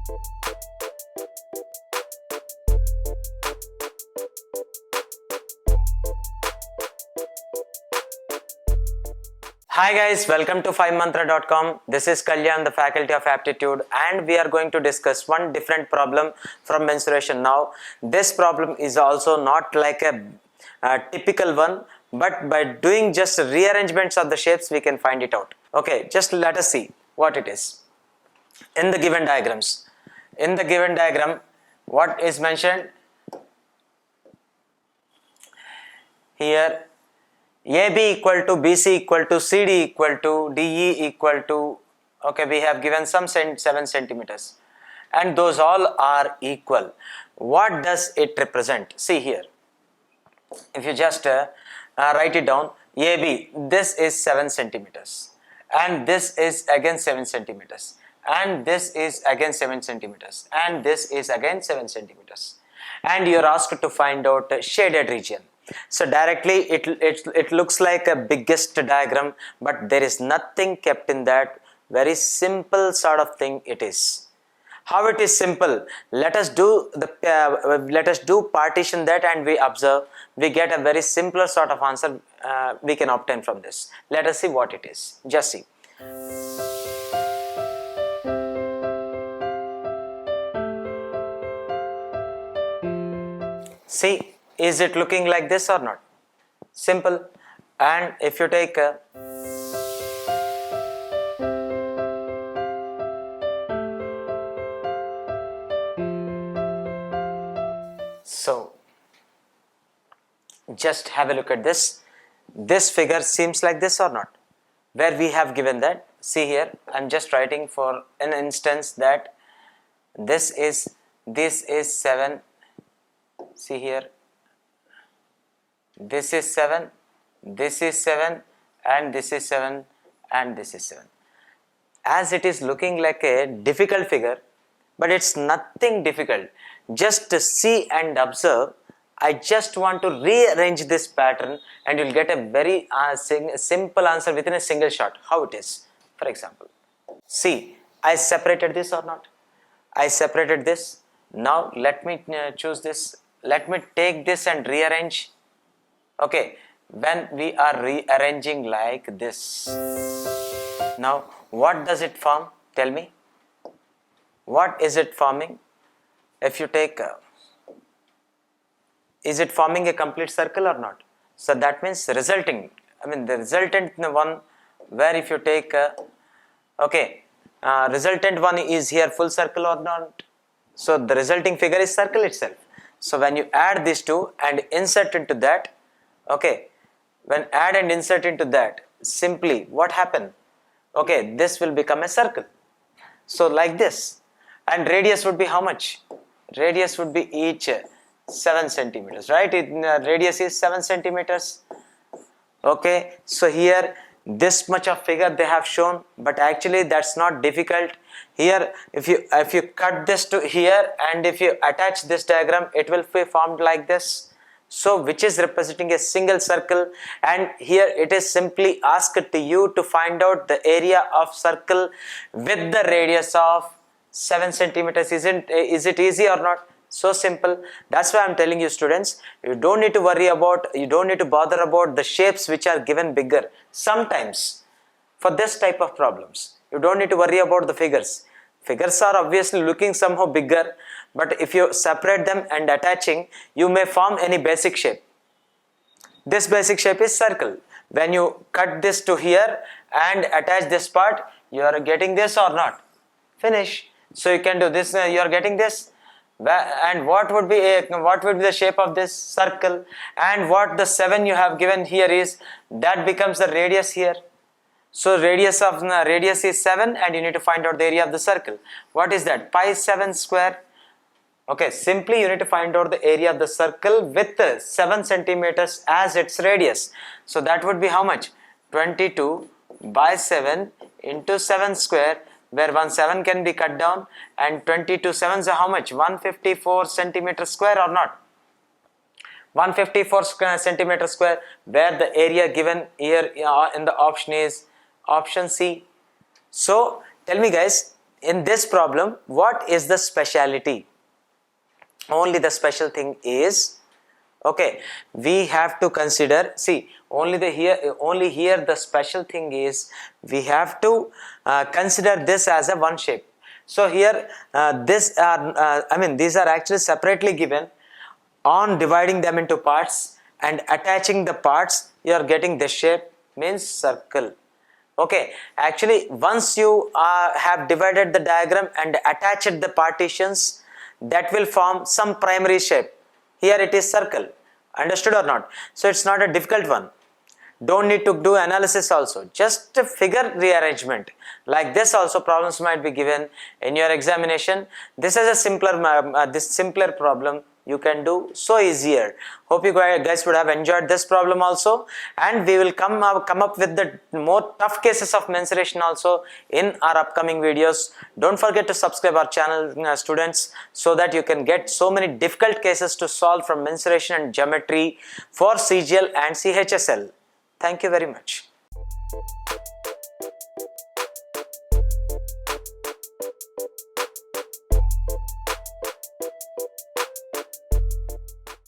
Hi guys, welcome to 5mantra.com. This is Kalyan, the Faculty of Aptitude, and we are going to discuss one different problem from mensuration. Now, this problem is also not like a typical one, but by doing just rearrangements of the shapes, we can find it out. Okay, just let us see what it is. In the given diagrams, in the given diagram, what is mentioned here? AB equal to BC equal to CD equal to DE equal to, okay, we have given some 7 centimeters, and those all are equal. What does it represent? See here, if you just write it down, AB, this is 7 centimeters, and this is again 7 centimeters, and this is again 7 centimeters, and this is again 7 centimeters, and you are asked to find out shaded region. So directly it looks like a biggest diagram, but there is nothing kept in that. Very simple sort of thing it is. How it is simple? Let us do partition that, and we observe. We get a very simpler sort of answer we can obtain from this. Let us see what it is. Just see. See. Is it looking like this or not? Simple. And if you take so just have a look at this. This figure seems like this or not? Where we have given that. See here, I am just writing for an instance that this is 7. See here. This is 7, this is 7, and this is 7, and this is 7. As it is looking like a difficult figure, but it's nothing difficult. Just see and observe. I just want to rearrange this pattern, and you'll get a very simple answer within a single shot. How it is? For example, see, I separated this or not? I separated this. Now let me choose this. Let me take this and rearrange. Okay, when we are rearranging like this, now what does it form? Tell me. What is it forming? If you take, is it forming a complete circle or not? So that means resulting, the resultant one, where if you take, resultant one is here full circle or not? So the resulting figure is circle itself. So when you add these two and insert into that, okay, when add and insert into that, simply what happened? Okay, this will become a circle. So like this, and radius would be how much? Radius would be each 7 centimeters, right? Radius is 7 centimeters. Okay, so here this much of figure they have shown, but actually that's not difficult. Here, if you cut this to here, and if you attach this diagram, it will be formed like this. So which is representing a single circle, and here it is simply asked to you to find out the area of circle with the radius of 7 centimeters. Is it easy or not? So simple. That's why I'm telling you, students, you don't need to bother about the shapes which are given bigger. Sometimes for this type of problems, you don't need to worry about the figures. Figures are obviously looking somehow bigger, but if you separate them and attaching, you may form any basic shape. This basic shape is circle. When you cut this to here and attach this part, you are getting this or not? Finish. So you can do this, you are getting this. And what would be the shape of this circle? And what the 7 you have given here is, that becomes the radius here. So radius is 7, and you need to find out the area of the circle. What is that? Pi 7 square. Okay, simply you need to find out the area of the circle with 7 centimeters as its radius. So that would be how much? 22 by 7 into 7 square, where 1 7 can be cut down, and 22 7s are how much? 154 centimeters square or not? 154 centimeters square, where the area given here in the option is option C. So tell me guys, in this problem, what is the speciality? Only the special thing is, okay, we have to consider, see, only here the special thing is we have to consider this as a one shape. So here these are actually separately given. On dividing them into parts and attaching the parts, you are getting this shape, means circle. Okay, actually once you have divided the diagram and attached the partitions, that will form some primary shape. Here it is circle. Understood or not? So it's not a difficult one. Don't need to do analysis also. Just a figure rearrangement. Like this also problems might be given in your examination. This is a simpler problem you can do so easier. Hope you guys would have enjoyed this problem also, and we will come up with the more tough cases of mensuration also in our upcoming videos. Don't forget to subscribe our channel, students, so that you can get so many difficult cases to solve from mensuration and geometry for CGL and CHSL. Thank you very much.